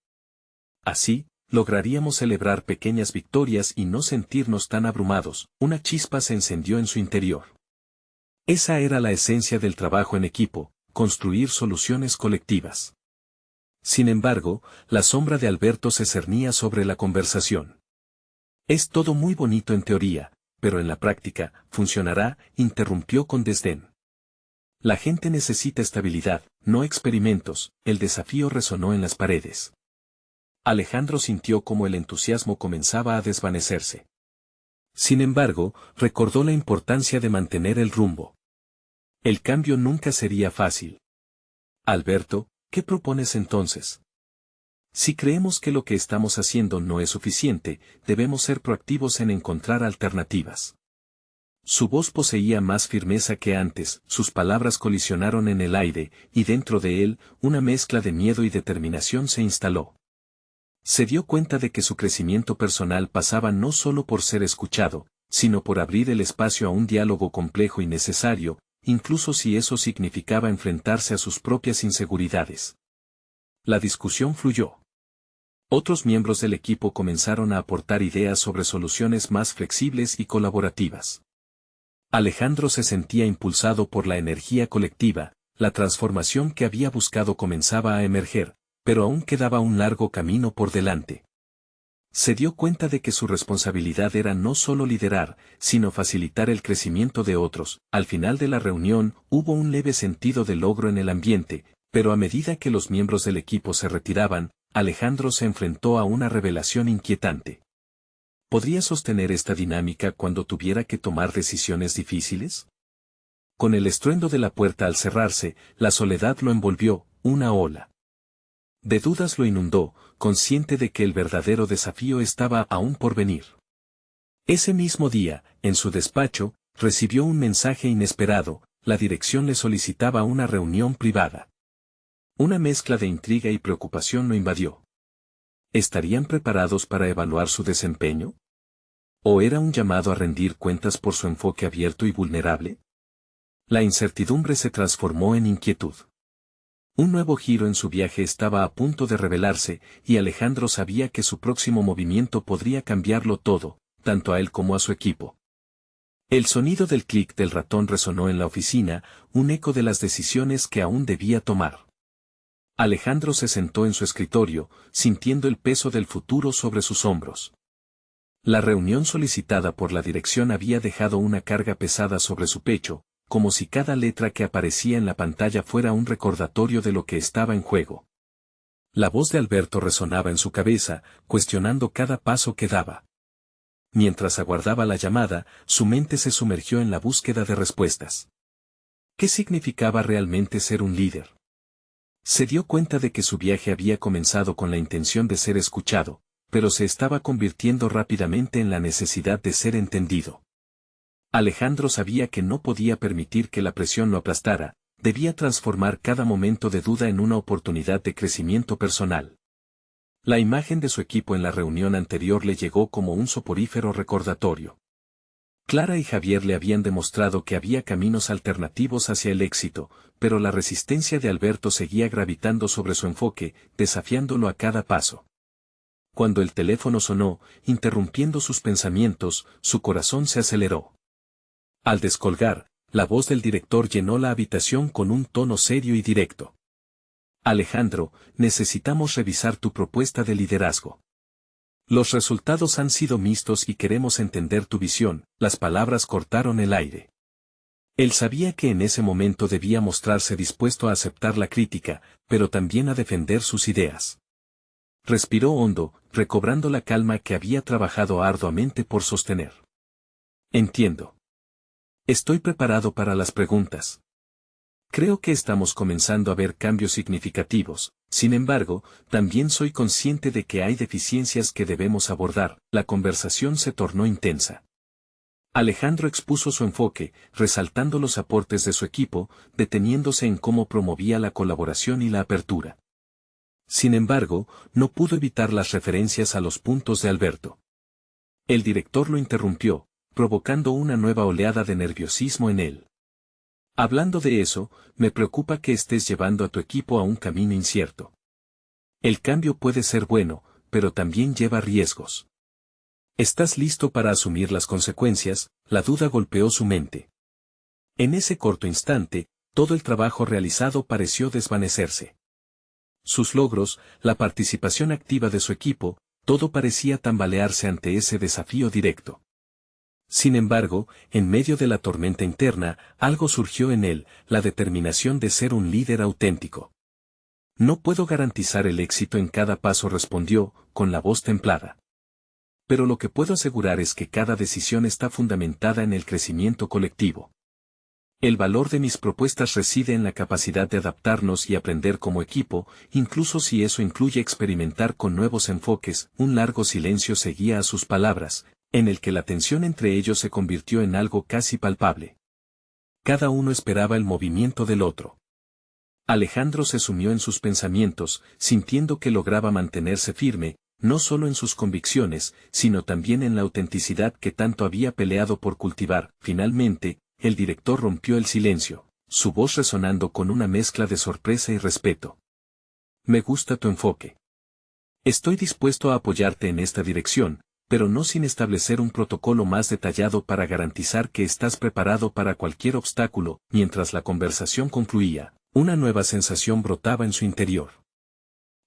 Así, lograríamos celebrar pequeñas victorias y no sentirnos tan abrumados. Una chispa se encendió en su interior. Esa era la esencia del trabajo en equipo, construir soluciones colectivas. Sin embargo, la sombra de Alberto se cernía sobre la conversación. Es todo muy bonito en teoría, pero en la práctica, ¿funcionará?, interrumpió con desdén. La gente necesita estabilidad, no experimentos. El desafío resonó en las paredes. Alejandro sintió como el entusiasmo comenzaba a desvanecerse. Sin embargo, recordó la importancia de mantener el rumbo. El cambio nunca sería fácil. Alberto, ¿qué propones entonces? Si creemos que lo que estamos haciendo no es suficiente, debemos ser proactivos en encontrar alternativas. Su voz poseía más firmeza que antes, sus palabras colisionaron en el aire, y dentro de él, una mezcla de miedo y determinación se instaló. Se dio cuenta de que su crecimiento personal pasaba no solo por ser escuchado, sino por abrir el espacio a un diálogo complejo y necesario, incluso si eso significaba enfrentarse a sus propias inseguridades. La discusión fluyó. Otros miembros del equipo comenzaron a aportar ideas sobre soluciones más flexibles y colaborativas. Alejandro se sentía impulsado por la energía colectiva, la transformación que había buscado comenzaba a emerger, pero aún quedaba un largo camino por delante. Se dio cuenta de que su responsabilidad era no solo liderar, sino facilitar el crecimiento de otros. Al final de la reunión, hubo un leve sentido de logro en el ambiente, pero a medida que los miembros del equipo se retiraban, Alejandro se enfrentó a una revelación inquietante. ¿Podría sostener esta dinámica cuando tuviera que tomar decisiones difíciles? Con el estruendo de la puerta al cerrarse, la soledad lo envolvió, una ola de dudas lo inundó, consciente de que el verdadero desafío estaba aún por venir. Ese mismo día, en su despacho, recibió un mensaje inesperado. La dirección le solicitaba una reunión privada. Una mezcla de intriga y preocupación lo invadió. ¿Estarían preparados para evaluar su desempeño? ¿O era un llamado a rendir cuentas por su enfoque abierto y vulnerable? La incertidumbre se transformó en inquietud. Un nuevo giro en su viaje estaba a punto de revelarse, y Alejandro sabía que su próximo movimiento podría cambiarlo todo, tanto a él como a su equipo. El sonido del clic del ratón resonó en la oficina, un eco de las decisiones que aún debía tomar. Alejandro se sentó en su escritorio, sintiendo el peso del futuro sobre sus hombros. La reunión solicitada por la dirección había dejado una carga pesada sobre su pecho, como si cada letra que aparecía en la pantalla fuera un recordatorio de lo que estaba en juego. La voz de Alberto resonaba en su cabeza, cuestionando cada paso que daba. Mientras aguardaba la llamada, su mente se sumergió en la búsqueda de respuestas. ¿Qué significaba realmente ser un líder? Se dio cuenta de que su viaje había comenzado con la intención de ser escuchado, pero se estaba convirtiendo rápidamente en la necesidad de ser entendido. Alejandro sabía que no podía permitir que la presión lo aplastara, debía transformar cada momento de duda en una oportunidad de crecimiento personal. La imagen de su equipo en la reunión anterior le llegó como un soporífero recordatorio. Clara y Javier le habían demostrado que había caminos alternativos hacia el éxito, pero la resistencia de Alberto seguía gravitando sobre su enfoque, desafiándolo a cada paso. Cuando el teléfono sonó, interrumpiendo sus pensamientos, su corazón se aceleró. Al descolgar, la voz del director llenó la habitación con un tono serio y directo. Alejandro, necesitamos revisar tu propuesta de liderazgo. Los resultados han sido mixtos y queremos entender tu visión. Las palabras cortaron el aire. Él sabía que en ese momento debía mostrarse dispuesto a aceptar la crítica, pero también a defender sus ideas. Respiró hondo, recobrando la calma que había trabajado arduamente por sostener. Entiendo. Estoy preparado para las preguntas. Creo que estamos comenzando a ver cambios significativos, sin embargo, también soy consciente de que hay deficiencias que debemos abordar. La conversación se tornó intensa. Alejandro expuso su enfoque, resaltando los aportes de su equipo, deteniéndose en cómo promovía la colaboración y la apertura. Sin embargo, no pudo evitar las referencias a los puntos de Alberto. El director lo interrumpió, provocando una nueva oleada de nerviosismo en él. Hablando de eso, me preocupa que estés llevando a tu equipo a un camino incierto. El cambio puede ser bueno, pero también lleva riesgos. ¿Estás listo para asumir las consecuencias? La duda golpeó su mente. En ese corto instante, todo el trabajo realizado pareció desvanecerse. Sus logros, la participación activa de su equipo, todo parecía tambalearse ante ese desafío directo. Sin embargo, en medio de la tormenta interna, algo surgió en él, la determinación de ser un líder auténtico. No puedo garantizar el éxito en cada paso, respondió, con la voz templada. Pero lo que puedo asegurar es que cada decisión está fundamentada en el crecimiento colectivo. El valor de mis propuestas reside en la capacidad de adaptarnos y aprender como equipo, incluso si eso incluye experimentar con nuevos enfoques. Un largo silencio seguía a sus palabras, en el que la tensión entre ellos se convirtió en algo casi palpable. Cada uno esperaba el movimiento del otro. Alejandro se sumió en sus pensamientos, sintiendo que lograba mantenerse firme, no solo en sus convicciones, sino también en la autenticidad que tanto había peleado por cultivar. Finalmente, el director rompió el silencio, su voz resonando con una mezcla de sorpresa y respeto. Me gusta tu enfoque. Estoy dispuesto a apoyarte en esta dirección, pero no sin establecer un protocolo más detallado para garantizar que estás preparado para cualquier obstáculo. Mientras la conversación concluía, una nueva sensación brotaba en su interior.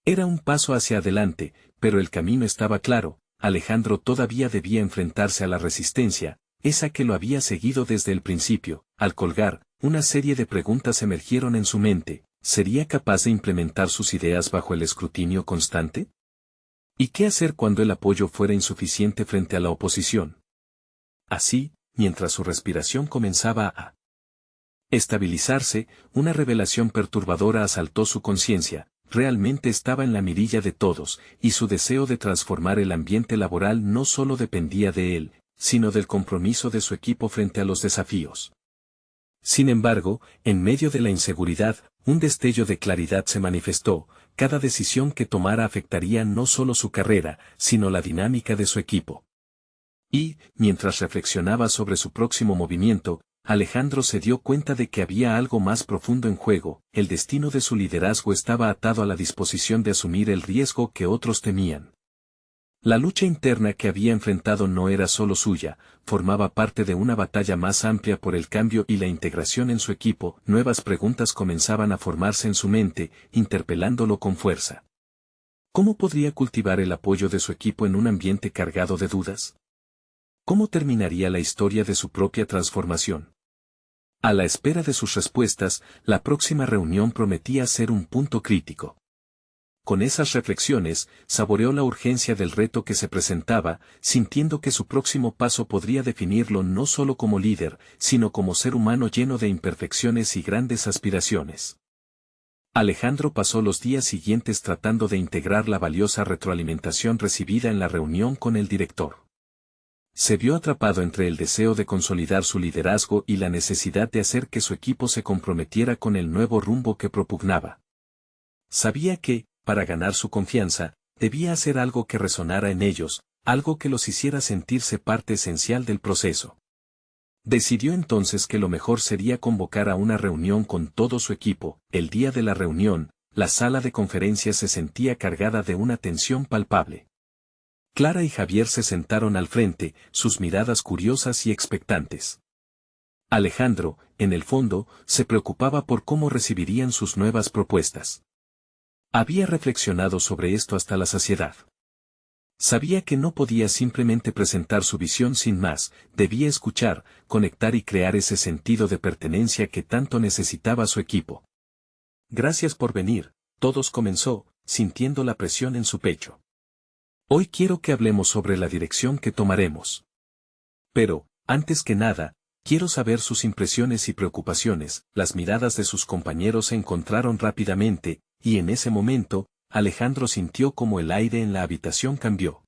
Era un paso hacia adelante, pero el camino estaba claro. Alejandro todavía debía enfrentarse a la resistencia, esa que lo había seguido desde el principio. Al colgar, una serie de preguntas emergieron en su mente. ¿Sería capaz de implementar sus ideas bajo el escrutinio constante? ¿Y qué hacer cuando el apoyo fuera insuficiente frente a la oposición? Así, mientras su respiración comenzaba a estabilizarse, una revelación perturbadora asaltó su conciencia. Realmente estaba en la mirilla de todos, y su deseo de transformar el ambiente laboral no solo dependía de él, sino del compromiso de su equipo frente a los desafíos. Sin embargo, en medio de la inseguridad, un destello de claridad se manifestó. Cada decisión que tomara afectaría no solo su carrera, sino la dinámica de su equipo. Y, mientras reflexionaba sobre su próximo movimiento, Alejandro se dio cuenta de que había algo más profundo en juego. El destino de su liderazgo estaba atado a la disposición de asumir el riesgo que otros temían. La lucha interna que había enfrentado no era solo suya, formaba parte de una batalla más amplia por el cambio y la integración en su equipo. Nuevas preguntas comenzaban a formarse en su mente, interpelándolo con fuerza. ¿Cómo podría cultivar el apoyo de su equipo en un ambiente cargado de dudas? ¿Cómo terminaría la historia de su propia transformación? A la espera de sus respuestas, la próxima reunión prometía ser un punto crítico. Con esas reflexiones, saboreó la urgencia del reto que se presentaba, sintiendo que su próximo paso podría definirlo no solo como líder, sino como ser humano lleno de imperfecciones y grandes aspiraciones. Alejandro pasó los días siguientes tratando de integrar la valiosa retroalimentación recibida en la reunión con el director. Se vio atrapado entre el deseo de consolidar su liderazgo y la necesidad de hacer que su equipo se comprometiera con el nuevo rumbo que propugnaba. Sabía que, para ganar su confianza, debía hacer algo que resonara en ellos, algo que los hiciera sentirse parte esencial del proceso. Decidió entonces que lo mejor sería convocar a una reunión con todo su equipo. El día de la reunión, la sala de conferencias se sentía cargada de una tensión palpable. Clara y Javier se sentaron al frente, sus miradas curiosas y expectantes. Alejandro, en el fondo, se preocupaba por cómo recibirían sus nuevas propuestas. Había reflexionado sobre esto hasta la saciedad. Sabía que no podía simplemente presentar su visión sin más, debía escuchar, conectar y crear ese sentido de pertenencia que tanto necesitaba su equipo. Gracias por venir, todos comenzó, sintiendo la presión en su pecho. Hoy quiero que hablemos sobre la dirección que tomaremos. Pero, antes que nada, quiero saber sus impresiones y preocupaciones. Las miradas de sus compañeros se encontraron rápidamente, y en ese momento, Alejandro sintió como el aire en la habitación cambió.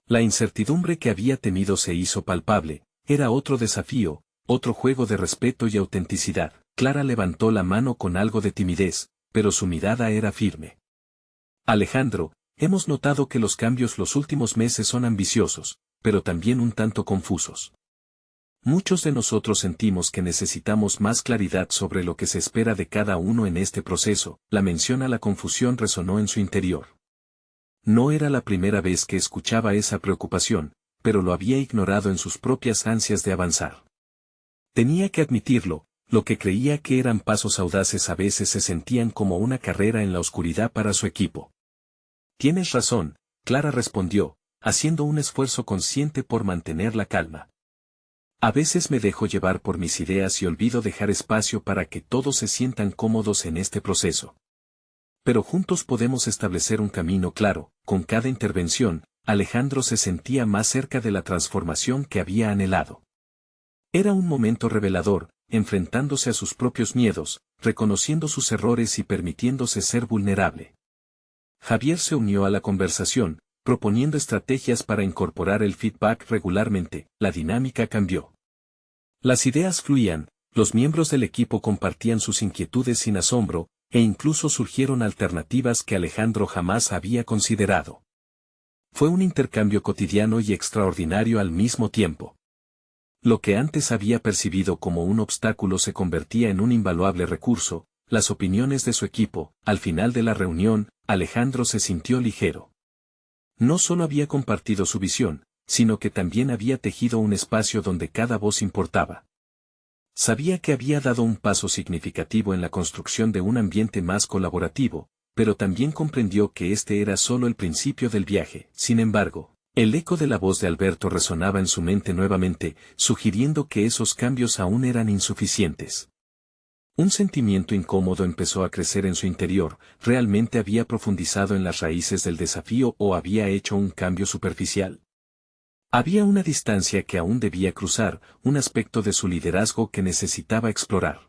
La incertidumbre que había temido se hizo palpable, era otro desafío, otro juego de respeto y autenticidad. Clara levantó la mano con algo de timidez, pero su mirada era firme. Alejandro, hemos notado que los cambios los últimos meses son ambiciosos, pero también un tanto confusos. Muchos de nosotros sentimos que necesitamos más claridad sobre lo que se espera de cada uno en este proceso. La mención a la confusión resonó en su interior. No era la primera vez que escuchaba esa preocupación, pero lo había ignorado en sus propias ansias de avanzar. Tenía que admitirlo, lo que creía que eran pasos audaces a veces se sentían como una carrera en la oscuridad para su equipo. Tienes razón, Clara respondió, haciendo un esfuerzo consciente por mantener la calma. A veces me dejo llevar por mis ideas y olvido dejar espacio para que todos se sientan cómodos en este proceso. Pero juntos podemos establecer un camino claro. Con cada intervención, Alejandro se sentía más cerca de la transformación que había anhelado. Era un momento revelador, enfrentándose a sus propios miedos, reconociendo sus errores y permitiéndose ser vulnerable. Javier se unió a la conversación, proponiendo estrategias para incorporar el feedback regularmente. La dinámica cambió. Las ideas fluían, los miembros del equipo compartían sus inquietudes sin asombro, e incluso surgieron alternativas que Alejandro jamás había considerado. Fue un intercambio cotidiano y extraordinario al mismo tiempo. Lo que antes había percibido como un obstáculo se convertía en un invaluable recurso. Las opiniones de su equipo. Al final de la reunión, Alejandro se sintió ligero. No solo había compartido su visión, sino que también había tejido un espacio donde cada voz importaba. Sabía que había dado un paso significativo en la construcción de un ambiente más colaborativo, pero también comprendió que este era solo el principio del viaje. Sin embargo, el eco de la voz de Alberto resonaba en su mente nuevamente, sugiriendo que esos cambios aún eran insuficientes. Un sentimiento incómodo empezó a crecer en su interior. ¿Realmente había profundizado en las raíces del desafío o había hecho un cambio superficial? Había una distancia que aún debía cruzar, un aspecto de su liderazgo que necesitaba explorar.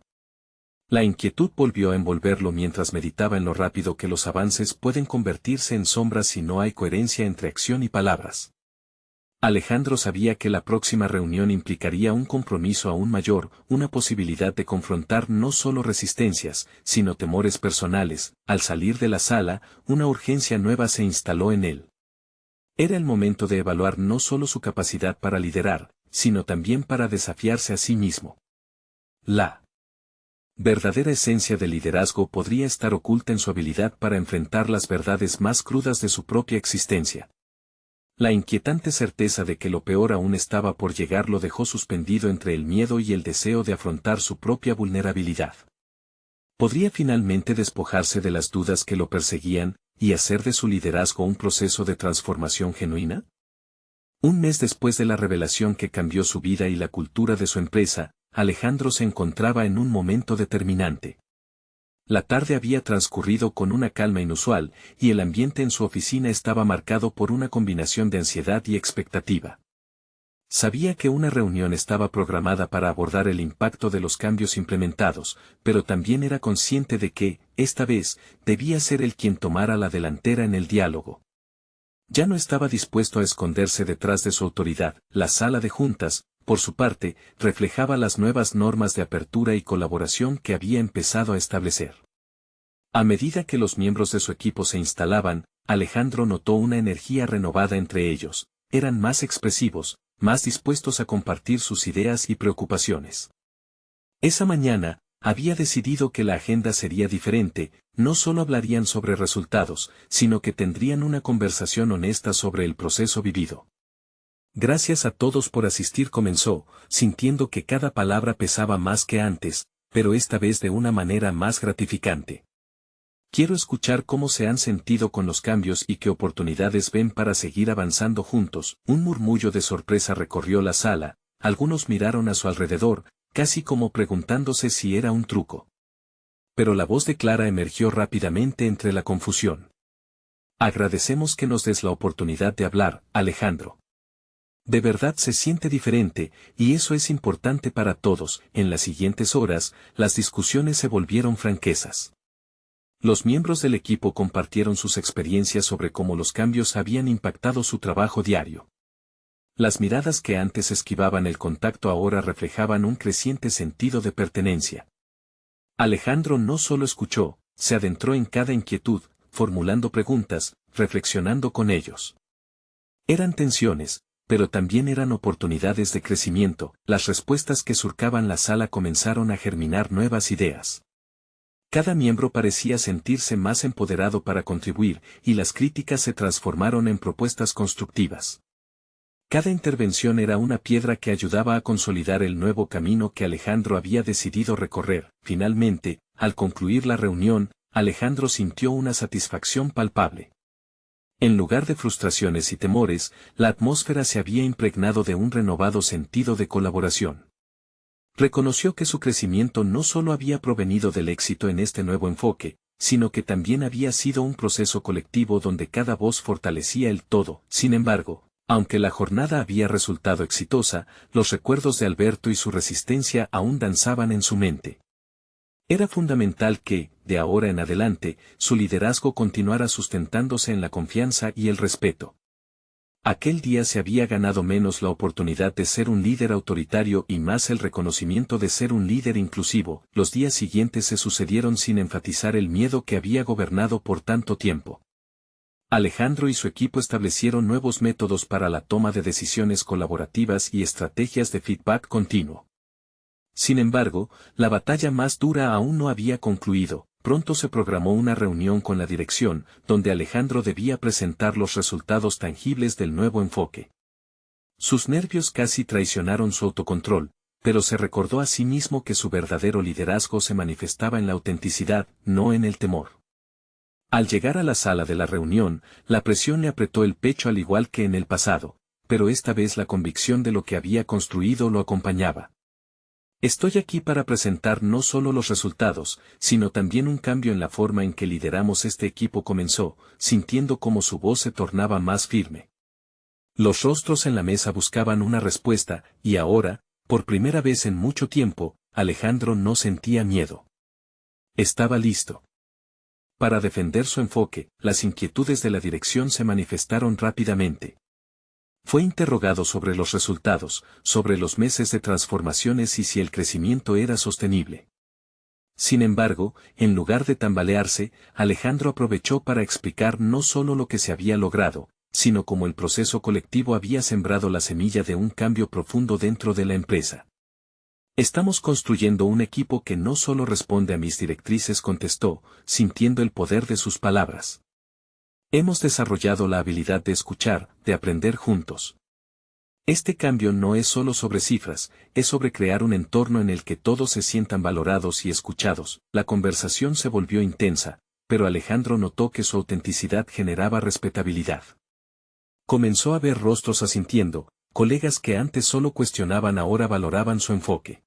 La inquietud volvió a envolverlo mientras meditaba en lo rápido que los avances pueden convertirse en sombras si no hay coherencia entre acción y palabras. Alejandro sabía que la próxima reunión implicaría un compromiso aún mayor, una posibilidad de confrontar no solo resistencias, sino temores personales. Al salir de la sala, una urgencia nueva se instaló en él. Era el momento de evaluar no solo su capacidad para liderar, sino también para desafiarse a sí mismo. La verdadera esencia del liderazgo podría estar oculta en su habilidad para enfrentar las verdades más crudas de su propia existencia. La inquietante certeza de que lo peor aún estaba por llegar lo dejó suspendido entre el miedo y el deseo de afrontar su propia vulnerabilidad. ¿Podría finalmente despojarse de las dudas que lo perseguían, y hacer de su liderazgo un proceso de transformación genuina? Un mes después de la revelación que cambió su vida y la cultura de su empresa, Alejandro se encontraba en un momento determinante. La tarde había transcurrido con una calma inusual, y el ambiente en su oficina estaba marcado por una combinación de ansiedad y expectativa. Sabía que una reunión estaba programada para abordar el impacto de los cambios implementados, pero también era consciente de que, esta vez, debía ser él quien tomara la delantera en el diálogo. Ya no estaba dispuesto a esconderse detrás de su autoridad. La sala de juntas, por su parte, reflejaba las nuevas normas de apertura y colaboración que había empezado a establecer. A medida que los miembros de su equipo se instalaban, Alejandro notó una energía renovada entre ellos. Eran más expresivos, más dispuestos a compartir sus ideas y preocupaciones. Esa mañana, había decidido que la agenda sería diferente. No solo hablarían sobre resultados, sino que tendrían una conversación honesta sobre el proceso vivido. Gracias a todos por asistir, comenzó, sintiendo que cada palabra pesaba más que antes, pero esta vez de una manera más gratificante. Quiero escuchar cómo se han sentido con los cambios y qué oportunidades ven para seguir avanzando juntos. Un murmullo de sorpresa recorrió la sala, algunos miraron a su alrededor, casi como preguntándose si era un truco. Pero la voz de Clara emergió rápidamente entre la confusión. Agradecemos que nos des la oportunidad de hablar, Alejandro. De verdad se siente diferente, y eso es importante para todos. En las siguientes horas, las discusiones se volvieron franquezas. Los miembros del equipo compartieron sus experiencias sobre cómo los cambios habían impactado su trabajo diario. Las miradas que antes esquivaban el contacto ahora reflejaban un creciente sentido de pertenencia. Alejandro no solo escuchó, se adentró en cada inquietud, formulando preguntas, reflexionando con ellos. Eran tensiones, pero también eran oportunidades de crecimiento. Las respuestas que surcaban la sala comenzaron a germinar nuevas ideas. Cada miembro parecía sentirse más empoderado para contribuir, y las críticas se transformaron en propuestas constructivas. Cada intervención era una piedra que ayudaba a consolidar el nuevo camino que Alejandro había decidido recorrer. Finalmente, al concluir la reunión, Alejandro sintió una satisfacción palpable. En lugar de frustraciones y temores, la atmósfera se había impregnado de un renovado sentido de colaboración. Reconoció que su crecimiento no solo había provenido del éxito en este nuevo enfoque, sino que también había sido un proceso colectivo donde cada voz fortalecía el todo. Sin embargo, aunque la jornada había resultado exitosa, los recuerdos de Alberto y su resistencia aún danzaban en su mente. Era fundamental que, de ahora en adelante, su liderazgo continuara sustentándose en la confianza y el respeto. Aquel día se había ganado menos la oportunidad de ser un líder autoritario y más el reconocimiento de ser un líder inclusivo. Los días siguientes se sucedieron sin enfatizar el miedo que había gobernado por tanto tiempo. Alejandro y su equipo establecieron nuevos métodos para la toma de decisiones colaborativas y estrategias de feedback continuo. Sin embargo, la batalla más dura aún no había concluido. Pronto se programó una reunión con la dirección, donde Alejandro debía presentar los resultados tangibles del nuevo enfoque. Sus nervios casi traicionaron su autocontrol, pero se recordó a sí mismo que su verdadero liderazgo se manifestaba en la autenticidad, no en el temor. Al llegar a la sala de la reunión, la presión le apretó el pecho al igual que en el pasado, pero esta vez la convicción de lo que había construido lo acompañaba. Estoy aquí para presentar no solo los resultados, sino también un cambio en la forma en que lideramos este equipo, comenzó, sintiendo cómo su voz se tornaba más firme. Los rostros en la mesa buscaban una respuesta, y ahora, por primera vez en mucho tiempo, Alejandro no sentía miedo. Estaba listo. Para defender su enfoque, las inquietudes de la dirección se manifestaron rápidamente. Fue interrogado sobre los resultados, sobre los meses de transformaciones y si el crecimiento era sostenible. Sin embargo, en lugar de tambalearse, Alejandro aprovechó para explicar no solo lo que se había logrado, sino cómo el proceso colectivo había sembrado la semilla de un cambio profundo dentro de la empresa. Estamos construyendo un equipo que no solo responde a mis directrices, contestó, sintiendo el poder de sus palabras. Hemos desarrollado la habilidad de escuchar, de aprender juntos. Este cambio no es solo sobre cifras, es sobre crear un entorno en el que todos se sientan valorados y escuchados. La conversación se volvió intensa, pero Alejandro notó que su autenticidad generaba respetabilidad. Comenzó a ver rostros asintiendo, colegas que antes solo cuestionaban ahora valoraban su enfoque.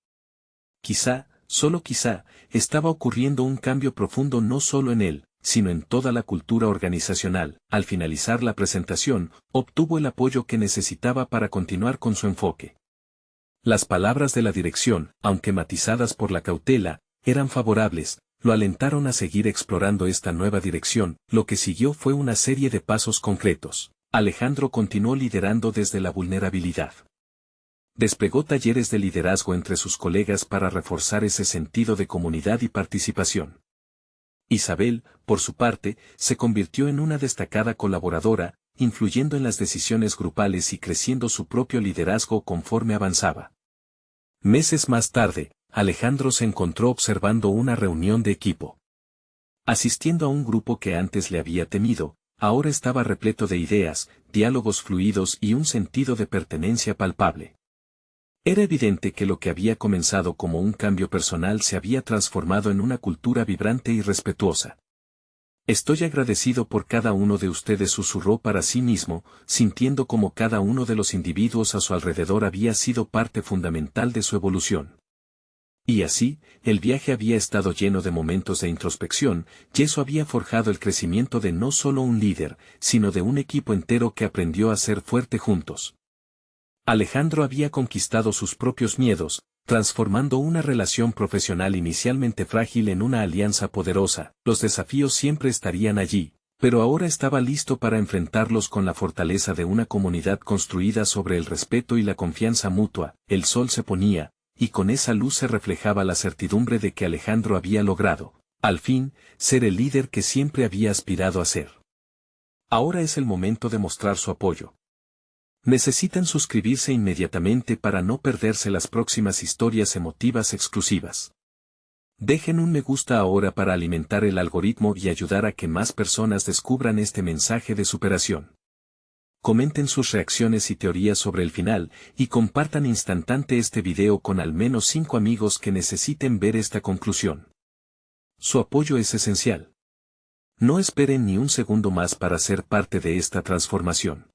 Quizá, solo quizá, estaba ocurriendo un cambio profundo no solo en él, sino en toda la cultura organizacional. Al finalizar la presentación, obtuvo el apoyo que necesitaba para continuar con su enfoque. Las palabras de la dirección, aunque matizadas por la cautela, eran favorables, lo alentaron a seguir explorando esta nueva dirección. Lo que siguió fue una serie de pasos concretos. Alejandro continuó liderando desde la vulnerabilidad. Desplegó talleres de liderazgo entre sus colegas para reforzar ese sentido de comunidad y participación. Isabel, por su parte, se convirtió en una destacada colaboradora, influyendo en las decisiones grupales y creciendo su propio liderazgo conforme avanzaba. Meses más tarde, Alejandro se encontró observando una reunión de equipo. Asistiendo a un grupo que antes le había temido, ahora estaba repleto de ideas, diálogos fluidos y un sentido de pertenencia palpable. Era evidente que lo que había comenzado como un cambio personal se había transformado en una cultura vibrante y respetuosa. Estoy agradecido por cada uno de ustedes, susurró para sí mismo, sintiendo como cada uno de los individuos a su alrededor había sido parte fundamental de su evolución. Y así, el viaje había estado lleno de momentos de introspección, y eso había forjado el crecimiento de no solo un líder, sino de un equipo entero que aprendió a ser fuerte juntos. Alejandro había conquistado sus propios miedos, transformando una relación profesional inicialmente frágil en una alianza poderosa. Los desafíos siempre estarían allí, pero ahora estaba listo para enfrentarlos con la fortaleza de una comunidad construida sobre el respeto y la confianza mutua. El sol se ponía, y con esa luz se reflejaba la certidumbre de que Alejandro había logrado, al fin, ser el líder que siempre había aspirado a ser. Ahora es el momento de mostrar su apoyo. Necesitan suscribirse inmediatamente para no perderse las próximas historias emotivas exclusivas. Dejen un me gusta ahora para alimentar el algoritmo y ayudar a que más personas descubran este mensaje de superación. Comenten sus reacciones y teorías sobre el final, y compartan instantáneamente este video con al menos 5 amigos que necesiten ver esta conclusión. Su apoyo es esencial. No esperen ni un segundo más para ser parte de esta transformación.